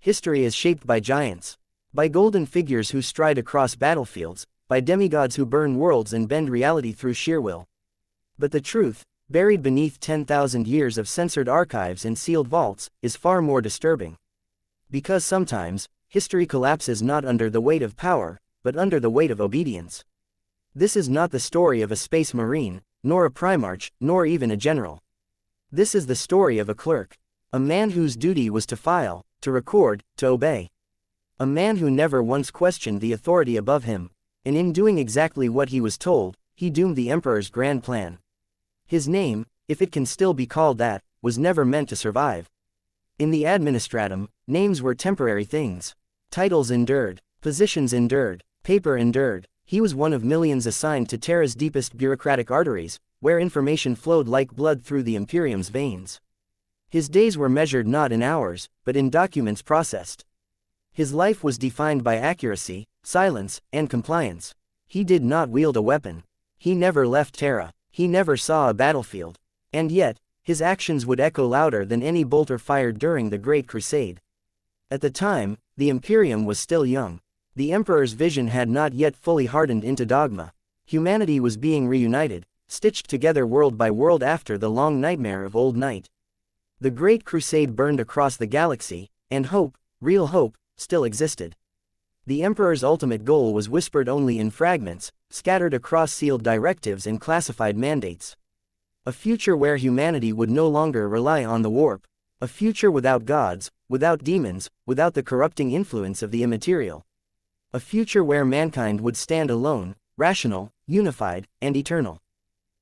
History is shaped by giants. By golden figures who stride across battlefields, by demigods who burn worlds and bend reality through sheer will. But the truth, buried beneath 10,000 years of censored archives and sealed vaults, is far more disturbing. Because sometimes, history collapses not under the weight of power, but under the weight of obedience. This is not the story of a space marine, nor a primarch, nor even a general. This is the story of a clerk. A man whose duty was to file, to record, to obey. A man who never once questioned the authority above him, and in doing exactly what he was told, he doomed the emperor's grand plan. His name, if it can still be called that, was never meant to survive. In the administratum, names were temporary things. Titles endured, positions endured, paper endured. He was one of millions assigned to Terra's deepest bureaucratic arteries, where information flowed like blood through the Imperium's veins. His days were measured not in hours, but in documents processed. His life was defined by accuracy, silence, and compliance. He did not wield a weapon. He never left Terra. He never saw a battlefield. And yet, his actions would echo louder than any bolter fired during the Great Crusade. At the time, the Imperium was still young. The Emperor's vision had not yet fully hardened into dogma. Humanity was being reunited, stitched together world by world after the long nightmare of Old Night. The Great Crusade burned across the galaxy, and hope, real hope, still existed. The Emperor's ultimate goal was whispered only in fragments, scattered across sealed directives and classified mandates. A future where humanity would no longer rely on the warp. A future without gods, without demons, without the corrupting influence of the immaterial. A future where mankind would stand alone, rational, unified, and eternal.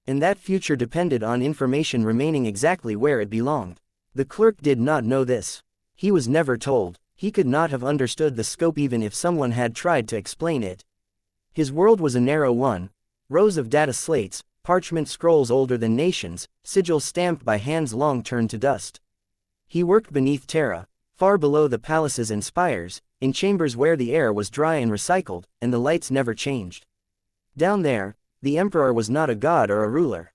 And that future depended on information remaining exactly where it belonged. The clerk did not know this. He was never told. He could not have understood the scope even if someone had tried to explain it. His world was a narrow one. Rows of data slates, parchment scrolls older than nations, sigils stamped by hands long turned to dust. He worked beneath Terra, far below the palaces and spires, in chambers where the air was dry and recycled, and the lights never changed. Down there, the Emperor was not a god or a ruler.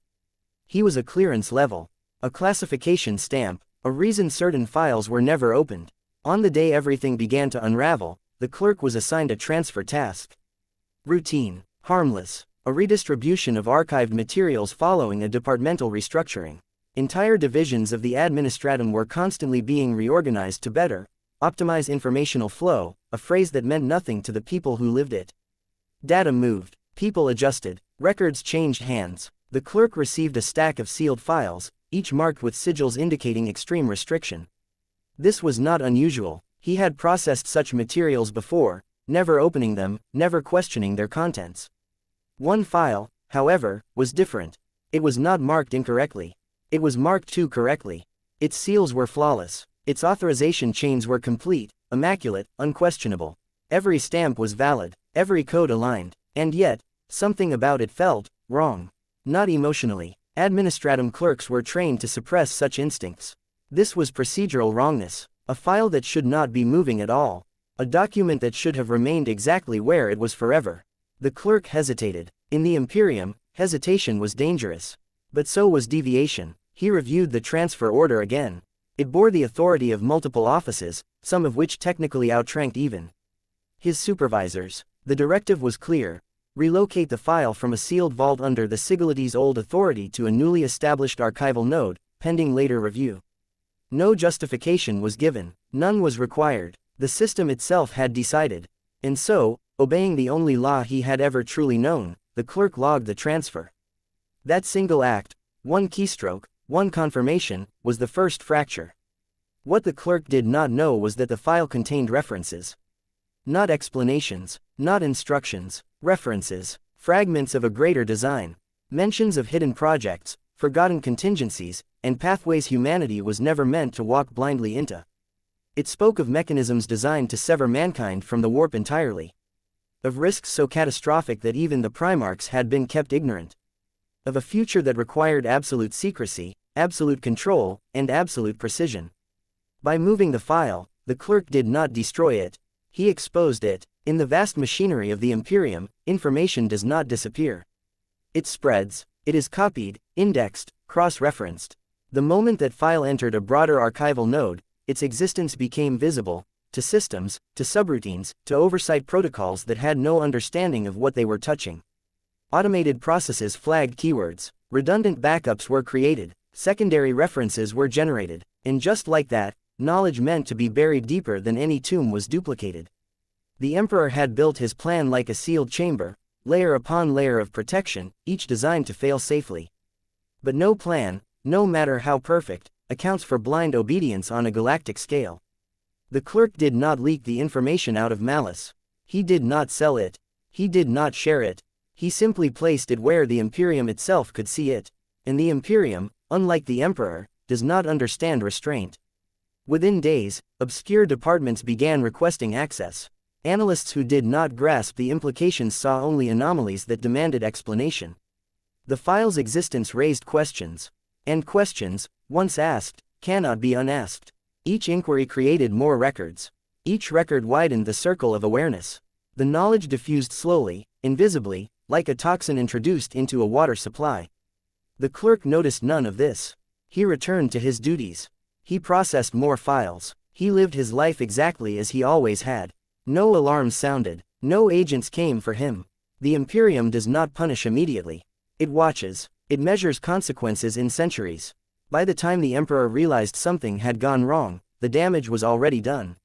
He was a clearance level, a classification stamp, a reason certain files were never opened. On the day everything began to unravel, the clerk was assigned a transfer task. Routine, harmless, a redistribution of archived materials following a departmental restructuring. Entire divisions of the administratum were constantly being reorganized to better optimize informational flow, a phrase that meant nothing to the people who lived it. Data moved, people adjusted, records changed hands. The clerk received a stack of sealed files, each marked with sigils indicating extreme restriction. This was not unusual. He had processed such materials before, never opening them, never questioning their contents. One file, however, was different. It was not marked incorrectly. It was marked too correctly. Its seals were flawless. Its authorization chains were complete, immaculate, unquestionable. Every stamp was valid, every code aligned. And yet, something about it felt wrong. Not emotionally. Administratum clerks were trained to suppress such instincts. This was procedural wrongness. A file that should not be moving at all. A document that should have remained exactly where it was forever. The clerk hesitated. In the Imperium, hesitation was dangerous. But so was deviation. He reviewed the transfer order again. It bore the authority of multiple offices, some of which technically outranked even his supervisors. The directive was clear. Relocate the file from a sealed vault under the Sigillity's old authority to a newly established archival node, pending later review. No justification was given. None was required. The system itself had decided. And so, obeying the only law he had ever truly known, the clerk logged the transfer. That single act, one keystroke, one confirmation, was the first fracture. What the clerk did not know was that the file contained references. Not explanations, not instructions, references, fragments of a greater design, mentions of hidden projects, forgotten contingencies, and pathways humanity was never meant to walk blindly into. It spoke of mechanisms designed to sever mankind from the warp entirely. Of risks so catastrophic that even the Primarchs had been kept ignorant. Of a future that required absolute secrecy, absolute control, and absolute precision. By moving the file, the clerk did not destroy it. He exposed it. In the vast machinery of the Imperium, information does not disappear. It spreads. It is copied, indexed, cross-referenced. The moment that file entered a broader archival node, its existence became visible, to systems, to subroutines, to oversight protocols that had no understanding of what they were touching. Automated processes flagged keywords, redundant backups were created, secondary references were generated, and just like that, knowledge meant to be buried deeper than any tomb was duplicated. The Emperor had built his plan like a sealed chamber, layer upon layer of protection, each designed to fail safely. But no plan, no matter how perfect, accounts for blind obedience on a galactic scale. The clerk did not leak the information out of malice. He did not sell it. He did not share it. He simply placed it where the Imperium itself could see it. And the Imperium, unlike the Emperor, does not understand restraint. Within days, obscure departments began requesting access. Analysts who did not grasp the implications saw only anomalies that demanded explanation. The file's existence raised questions. And questions, once asked, cannot be unasked. Each inquiry created more records. Each record widened the circle of awareness. The knowledge diffused slowly, invisibly, like a toxin introduced into a water supply. The clerk noticed none of this. He returned to his duties. He processed more files. He lived his life exactly as he always had. No alarms sounded. No agents came for him. The Imperium does not punish immediately. It watches. It measures consequences in centuries. By the time the Emperor realized something had gone wrong, the damage was already done.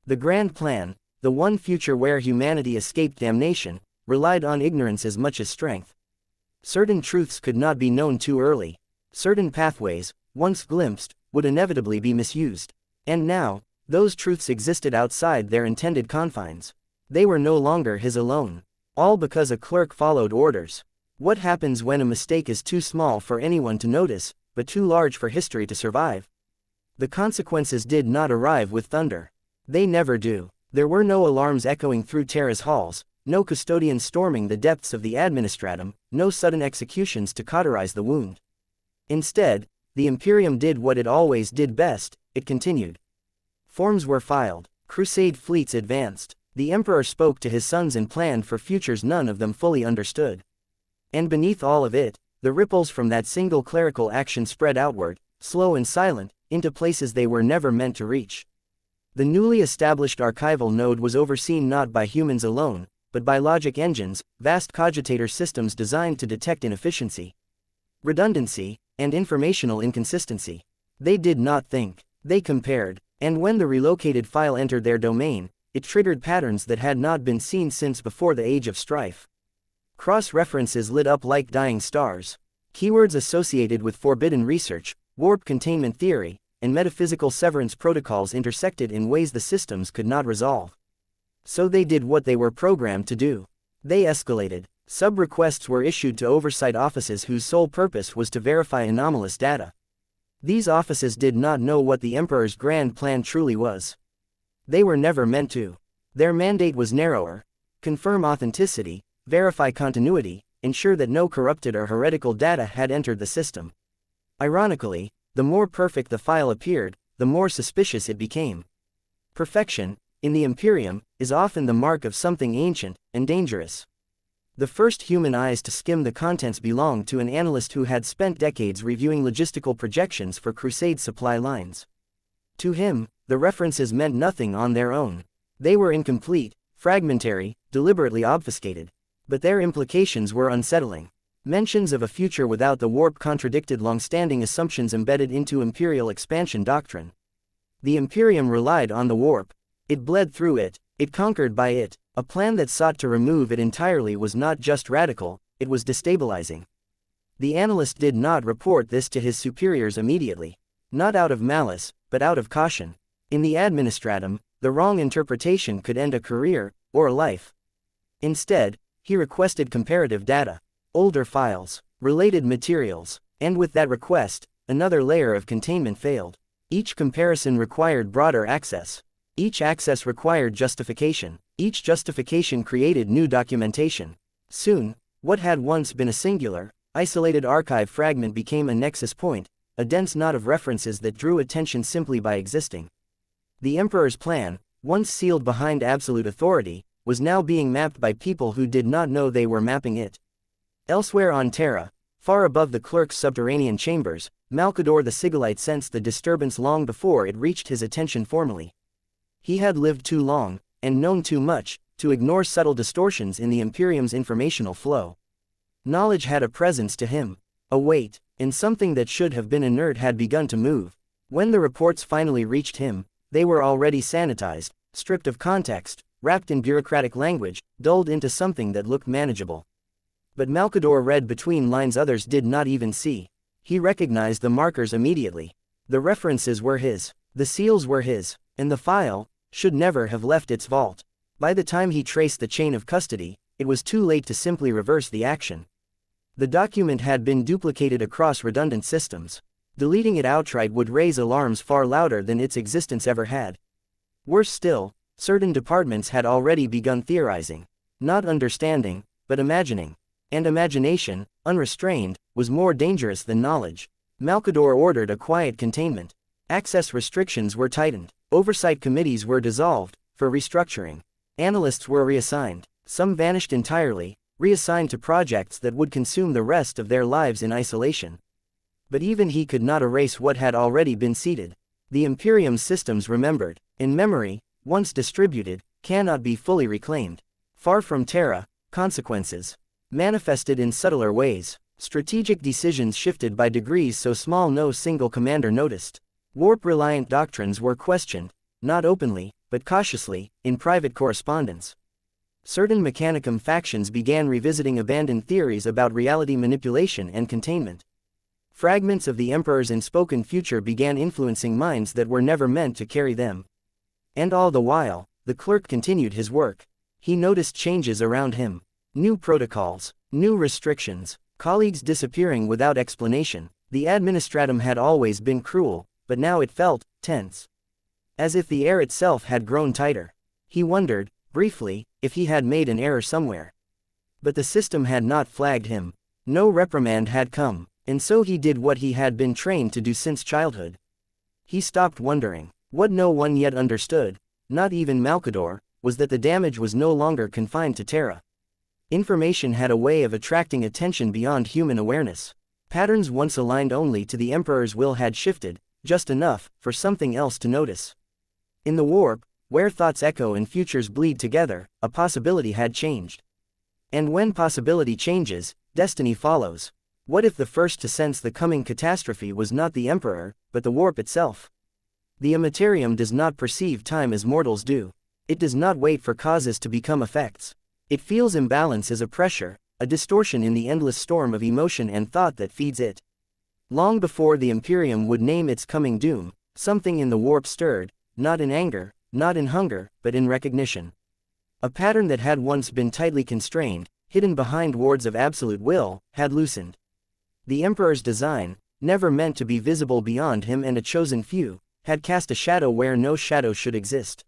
The grand plan, the one future where humanity escaped damnation, relied on ignorance as much as strength. Certain truths could not be known too early. Certain pathways, once glimpsed, would inevitably be misused. And now, those truths existed outside their intended confines. They were no longer his alone. All because a clerk followed orders. What happens when a mistake is too small for anyone to notice, but too large for history to survive? The consequences did not arrive with thunder. They never do. There were no alarms echoing through Terra's halls, no custodians storming the depths of the administratum, no sudden executions to cauterize the wound. Instead, the Imperium did what it always did best, it continued. Forms were filed, crusade fleets advanced, the Emperor spoke to his sons and planned for futures none of them fully understood. And beneath all of it, the ripples from that single clerical action spread outward, slow and silent, into places they were never meant to reach. The newly established archival node was overseen not by humans alone, but by logic engines, vast cogitator systems designed to detect inefficiency, redundancy, and informational inconsistency. They did not think, they compared, and when the relocated file entered their domain, it triggered patterns that had not been seen since before the age of strife. Cross-references lit up like dying stars. Keywords associated with forbidden research, warp containment theory, and metaphysical severance protocols intersected in ways the systems could not resolve. So they did what they were programmed to do. They escalated. Sub-requests were issued to oversight offices whose sole purpose was to verify anomalous data. These offices did not know what the Emperor's grand plan truly was. They were never meant to. Their mandate was narrower: confirm authenticity, verify continuity, ensure that no corrupted or heretical data had entered the system. Ironically, the more perfect the file appeared, the more suspicious it became. Perfection, in the Imperium, is often the mark of something ancient and dangerous. The first human eyes to skim the contents belonged to an analyst who had spent decades reviewing logistical projections for Crusade supply lines. To him, the references meant nothing on their own. They were incomplete, fragmentary, deliberately obfuscated. But their implications were unsettling. Mentions of a future without the warp contradicted long-standing assumptions embedded into imperial expansion doctrine. The Imperium relied on the warp. It bled through it, it conquered by it. A plan that sought to remove it entirely was not just radical, it was destabilizing. The analyst did not report this to his superiors immediately. Not out of malice, but out of caution. In the administratum, the wrong interpretation could end a career, or a life. Instead, he requested comparative data, older files, related materials, and with that request, another layer of containment failed. Each comparison required broader access. Each access required justification. Each justification created new documentation. Soon, what had once been a singular, isolated archive fragment became a nexus point, a dense knot of references that drew attention simply by existing. The Emperor's plan, once sealed behind absolute authority, was now being mapped by people who did not know they were mapping it. Elsewhere on Terra, far above the clerk's subterranean chambers, Malkador the Sigillite sensed the disturbance long before it reached his attention formally. He had lived too long, and known too much, to ignore subtle distortions in the Imperium's informational flow. Knowledge had a presence to him, a weight, and something that should have been inert had begun to move. When the reports finally reached him, they were already sanitized, stripped of context, wrapped in bureaucratic language, dulled into something that looked manageable. But Malkador read between lines others did not even see. He recognized the markers immediately. The references were his, the seals were his, and the file should never have left its vault. By the time he traced the chain of custody, it was too late to simply reverse the action. The document had been duplicated across redundant systems. Deleting it outright would raise alarms far louder than its existence ever had. Worse still, certain departments had already begun theorizing, not understanding, but imagining. And imagination, unrestrained, was more dangerous than knowledge. Malkador ordered a quiet containment. Access restrictions were tightened. Oversight committees were dissolved, for restructuring. Analysts were reassigned. Some vanished entirely, reassigned to projects that would consume the rest of their lives in isolation. But even he could not erase what had already been seeded. The Imperium's systems remembered, and memory, once distributed, cannot be fully reclaimed. Far from Terra, consequences manifested in subtler ways. Strategic decisions shifted by degrees so small no single commander noticed. Warp-reliant doctrines were questioned, not openly, but cautiously, in private correspondence. Certain Mechanicum factions began revisiting abandoned theories about reality manipulation and containment. Fragments of the Emperor's unspoken future began influencing minds that were never meant to carry them. And all the while, the clerk continued his work. He noticed changes around him. New protocols, new restrictions, colleagues disappearing without explanation. The administratum had always been cruel, but now it felt tense. As if the air itself had grown tighter. He wondered, briefly, if he had made an error somewhere. But the system had not flagged him. No reprimand had come, and so he did what he had been trained to do since childhood. He stopped wondering. What no one yet understood, not even Malkador, was that the damage was no longer confined to Terra. Information had a way of attracting attention beyond human awareness. Patterns once aligned only to the Emperor's will had shifted, just enough for something else to notice. In the warp, where thoughts echo and futures bleed together, a possibility had changed. And when possibility changes, destiny follows. What if the first to sense the coming catastrophe was not the Emperor, but the warp itself? The Immaterium does not perceive time as mortals do. It does not wait for causes to become effects. It feels imbalance as a pressure, a distortion in the endless storm of emotion and thought that feeds it. Long before the Imperium would name its coming doom, something in the warp stirred, not in anger, not in hunger, but in recognition. A pattern that had once been tightly constrained, hidden behind wards of absolute will, had loosened. The Emperor's design, never meant to be visible beyond him and a chosen few, had cast a shadow where no shadow should exist.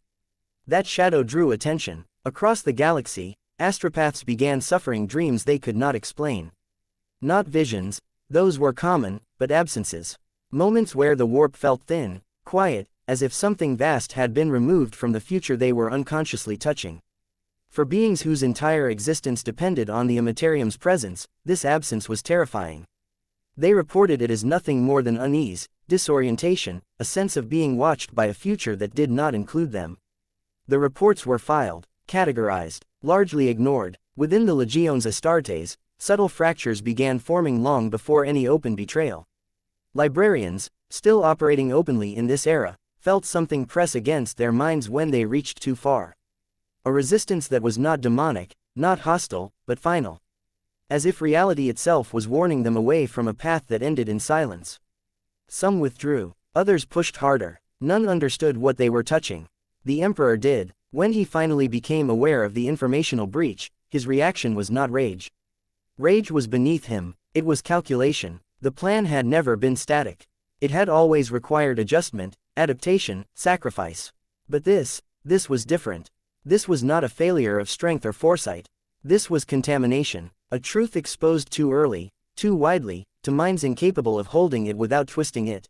That shadow drew attention. Across the galaxy, astropaths began suffering dreams they could not explain. Not visions, those were common, but absences. Moments where the warp felt thin, quiet, as if something vast had been removed from the future they were unconsciously touching. For beings whose entire existence depended on the Immaterium's presence, this absence was terrifying. They reported it as nothing more than unease, disorientation, a sense of being watched by a future that did not include them. The reports were filed, categorized, largely ignored. Within the Legiones Astartes, subtle fractures began forming long before any open betrayal. Librarians, still operating openly in this era, felt something press against their minds when they reached too far. A resistance that was not demonic, not hostile, but final. As if reality itself was warning them away from a path that ended in silence. Some withdrew, others pushed harder. None understood what they were touching. The Emperor did. When he finally became aware of the informational breach, his reaction was not rage. Rage was beneath him, it was calculation. The plan had never been static. It had always required adjustment, adaptation, sacrifice. But this was different. This was not a failure of strength or foresight. This was contamination, a truth exposed too early, too widely, to minds incapable of holding it without twisting it.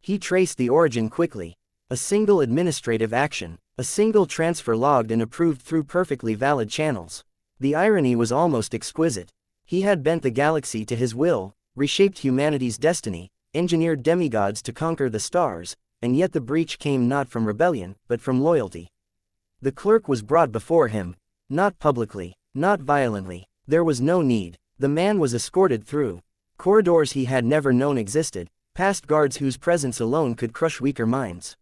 He traced the origin quickly. A single administrative action, a single transfer logged and approved through perfectly valid channels. The irony was almost exquisite. He had bent the galaxy to his will, reshaped humanity's destiny, engineered demigods to conquer the stars, and yet the breach came not from rebellion, but from loyalty. The clerk was brought before him. Not publicly, not violently. There was no need. The man was escorted through corridors he had never known existed, past guards whose presence alone could crush weaker minds.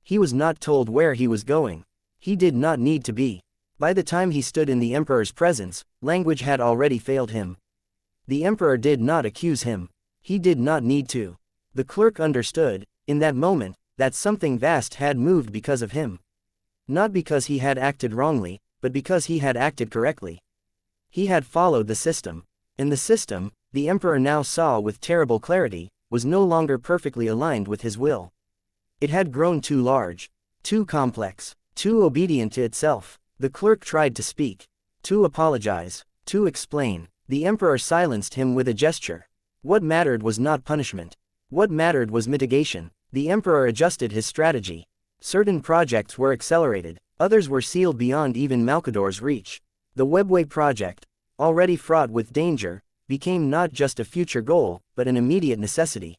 He was not told where he was going. He did not need to be. By the time he stood in the emperor's presence, language had already failed him. The emperor did not accuse him. He did not need to. The clerk understood, in that moment, that something vast had moved because of him. Not because he had acted wrongly, but because he had acted correctly. He had followed the system. And the system, the emperor now saw with terrible clarity, was no longer perfectly aligned with his will. It had grown too large, too complex, too obedient to itself. The clerk tried to speak, to apologize, to explain. The emperor silenced him with a gesture. What mattered was not punishment. What mattered was mitigation. The emperor adjusted his strategy. Certain projects were accelerated, others were sealed beyond even Malcador's reach. The Webway project, already fraught with danger, became not just a future goal, but an immediate necessity.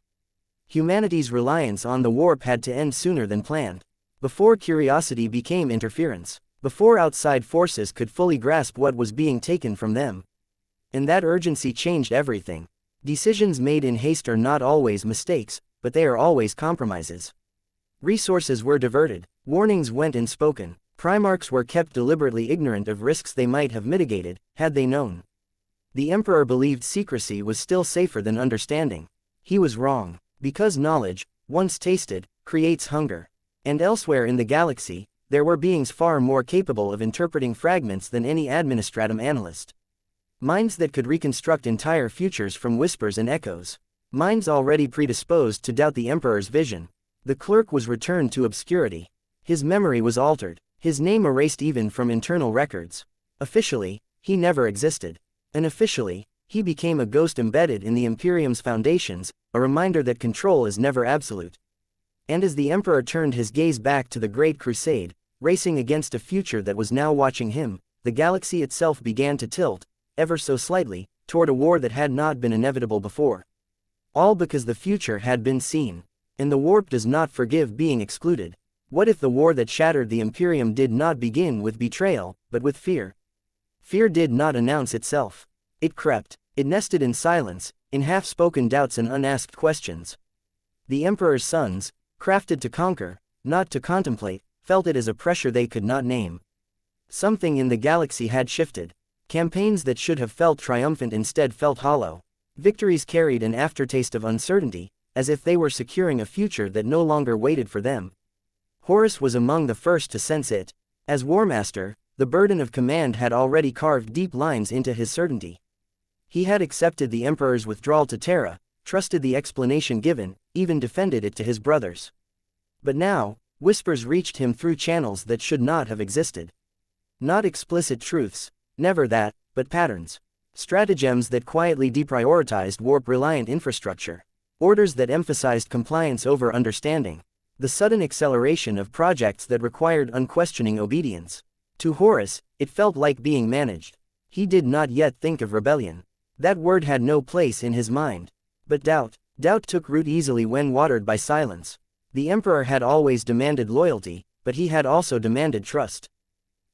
Humanity's reliance on the warp had to end sooner than planned. Before curiosity became interference. Before outside forces could fully grasp what was being taken from them. And that urgency changed everything. Decisions made in haste are not always mistakes, but they are always compromises. Resources were diverted, warnings went unspoken, primarchs were kept deliberately ignorant of risks they might have mitigated, had they known. The emperor believed secrecy was still safer than understanding. He was wrong, because knowledge, once tasted, creates hunger. And elsewhere in the galaxy, there were beings far more capable of interpreting fragments than any administratum analyst. Minds that could reconstruct entire futures from whispers and echoes. Minds already predisposed to doubt the emperor's vision. The clerk was returned to obscurity. His memory was altered, his name erased even from internal records. Officially, he never existed. Unofficially, he became a ghost embedded in the Imperium's foundations, a reminder that control is never absolute. And as the emperor turned his gaze back to the Great Crusade, racing against a future that was now watching him, the galaxy itself began to tilt, ever so slightly, toward a war that had not been inevitable before. All because the future had been seen. And the warp does not forgive being excluded. What if the war that shattered the Imperium did not begin with betrayal, but with fear? Fear did not announce itself. It crept, it nested in silence, in half-spoken doubts and unasked questions. The Emperor's sons, crafted to conquer, not to contemplate, felt it as a pressure they could not name. Something in the galaxy had shifted. Campaigns that should have felt triumphant instead felt hollow. Victories carried an aftertaste of uncertainty, as if they were securing a future that no longer waited for them. Horus was among the first to sense it. As Warmaster, the burden of command had already carved deep lines into his certainty. He had accepted the Emperor's withdrawal to Terra, trusted the explanation given, even defended it to his brothers. But now, whispers reached him through channels that should not have existed. Not explicit truths, never that, but patterns. Stratagems that quietly deprioritized warp-reliant infrastructure. Orders that emphasized compliance over understanding. The sudden acceleration of projects that required unquestioning obedience. To Horus, it felt like being managed. He did not yet think of rebellion. That word had no place in his mind. But doubt took root easily when watered by silence. The Emperor had always demanded loyalty, but he had also demanded trust.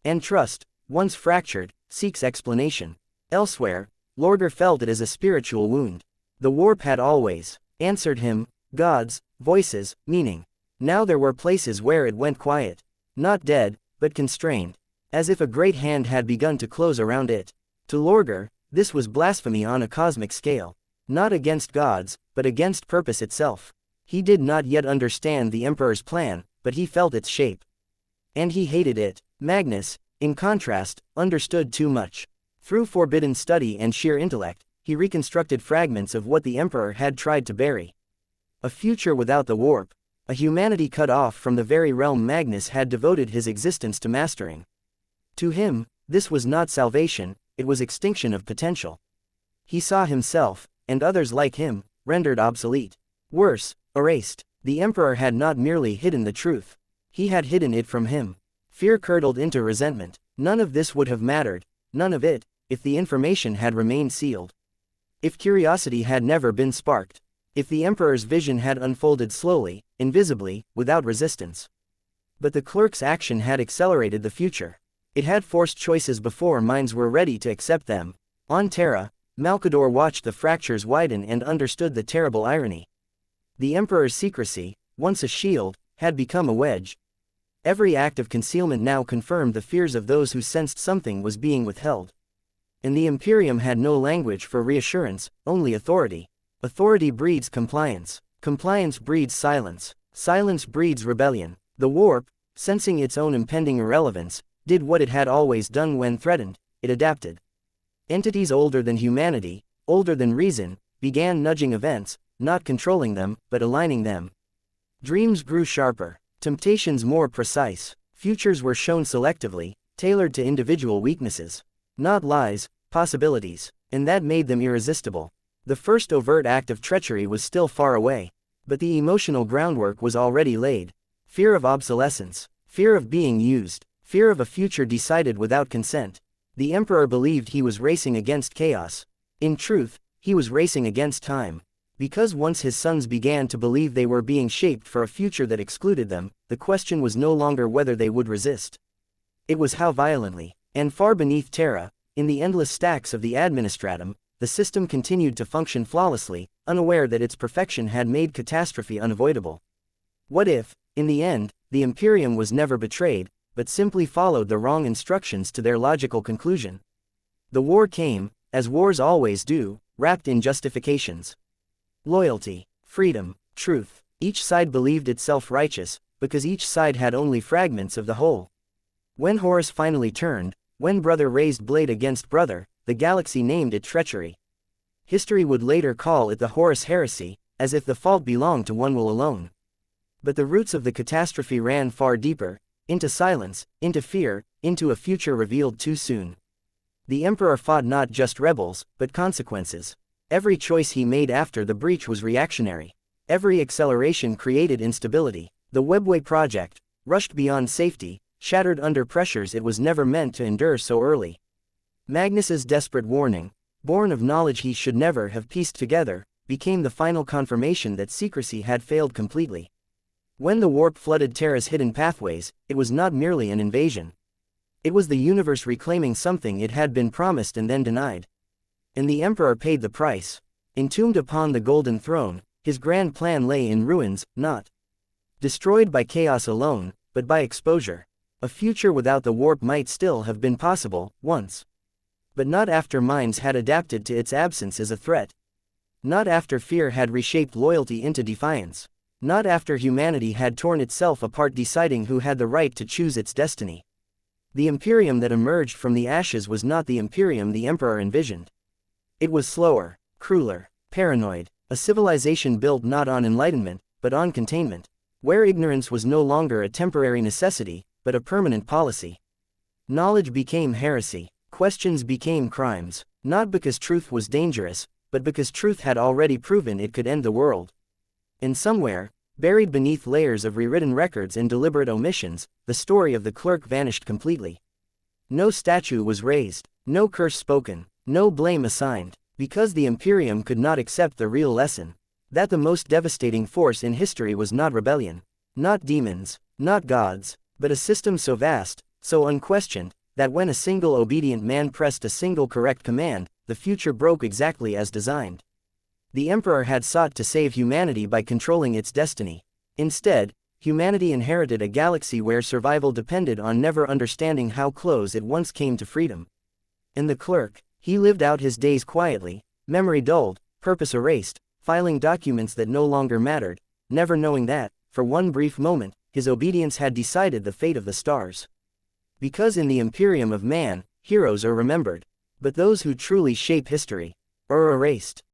And trust, once fractured, seeks explanation. Elsewhere, Lorgar felt it as a spiritual wound. The warp had always answered him, gods, voices, meaning. Now there were places where it went quiet. Not dead, but constrained. As if a great hand had begun to close around it. To Lorgar, this was blasphemy on a cosmic scale. Not against gods, but against purpose itself. He did not yet understand the Emperor's plan, but he felt its shape. And he hated it. Magnus, in contrast, understood too much. Through forbidden study and sheer intellect, he reconstructed fragments of what the Emperor had tried to bury. A future without the warp. A humanity cut off from the very realm Magnus had devoted his existence to mastering. To him, this was not salvation, it was extinction of potential. He saw himself, and others like him, rendered obsolete. Worse, erased. The Emperor had not merely hidden the truth. He had hidden it from him. Fear curdled into resentment. None of this would have mattered, none of it, if the information had remained sealed. If curiosity had never been sparked. If the Emperor's vision had unfolded slowly, invisibly, without resistance. But the clerk's action had accelerated the future. It had forced choices before minds were ready to accept them. On Terra, Malkador watched the fractures widen and understood the terrible irony. The Emperor's secrecy, once a shield, had become a wedge. Every act of concealment now confirmed the fears of those who sensed something was being withheld. And the Imperium had no language for reassurance, only authority. Authority breeds compliance. Compliance breeds silence. Silence breeds rebellion. The warp, sensing its own impending irrelevance, did what it had always done when threatened: it adapted. Entities older than humanity, older than reason, began nudging events, not controlling them, but aligning them. Dreams grew sharper. Temptations more precise. Futures were shown selectively, tailored to individual weaknesses. Not lies, possibilities. And that made them irresistible. The first overt act of treachery was still far away. But the emotional groundwork was already laid. Fear of obsolescence. Fear of being used. Fear of a future decided without consent. The Emperor believed he was racing against chaos. In truth, he was racing against time. Because once his sons began to believe they were being shaped for a future that excluded them, the question was no longer whether they would resist. It was how violently. And far beneath Terra, in the endless stacks of the administratum, the system continued to function flawlessly, unaware that its perfection had made catastrophe unavoidable. What if, in the end, the Imperium was never betrayed, but simply followed the wrong instructions to their logical conclusion? The war came, as wars always do, wrapped in justifications. Loyalty, freedom, truth. Each side believed itself righteous, because each side had only fragments of the whole. When Horus finally turned, when brother raised blade against brother, the galaxy named it treachery. History would later call it the Horus heresy, as if the fault belonged to one will alone. But the roots of the catastrophe ran far deeper, into silence, into fear, into a future revealed too soon. The Emperor fought not just rebels, but consequences. Every choice he made after the breach was reactionary. Every acceleration created instability. The Webway project, rushed beyond safety, shattered under pressures it was never meant to endure so early. Magnus's desperate warning, born of knowledge he should never have pieced together, became the final confirmation that secrecy had failed completely. When the warp flooded Terra's hidden pathways, it was not merely an invasion. It was the universe reclaiming something it had been promised and then denied. And the Emperor paid the price. Entombed upon the Golden Throne, his grand plan lay in ruins, not destroyed by chaos alone, but by exposure. A future without the warp might still have been possible, once. But not after minds had adapted to its absence as a threat. Not after fear had reshaped loyalty into defiance. Not after humanity had torn itself apart deciding who had the right to choose its destiny. The Imperium that emerged from the ashes was not the Imperium the Emperor envisioned. It was slower, crueler, paranoid, a civilization built not on enlightenment, but on containment, where ignorance was no longer a temporary necessity, but a permanent policy. Knowledge became heresy, questions became crimes, not because truth was dangerous, but because truth had already proven it could end the world. And somewhere, buried beneath layers of rewritten records and deliberate omissions, the story of the clerk vanished completely. No statue was raised, no curse spoken, no blame assigned, because the Imperium could not accept the real lesson, that the most devastating force in history was not rebellion, not demons, not gods, but a system so vast, so unquestioned, that when a single obedient man pressed a single correct command, the future broke exactly as designed. The Emperor had sought to save humanity by controlling its destiny. Instead, humanity inherited a galaxy where survival depended on never understanding how close it once came to freedom. And the clerk, he lived out his days quietly, memory dulled, purpose erased, filing documents that no longer mattered, never knowing that, for one brief moment, his obedience had decided the fate of the stars. Because in the Imperium of Man, heroes are remembered, but those who truly shape history are erased.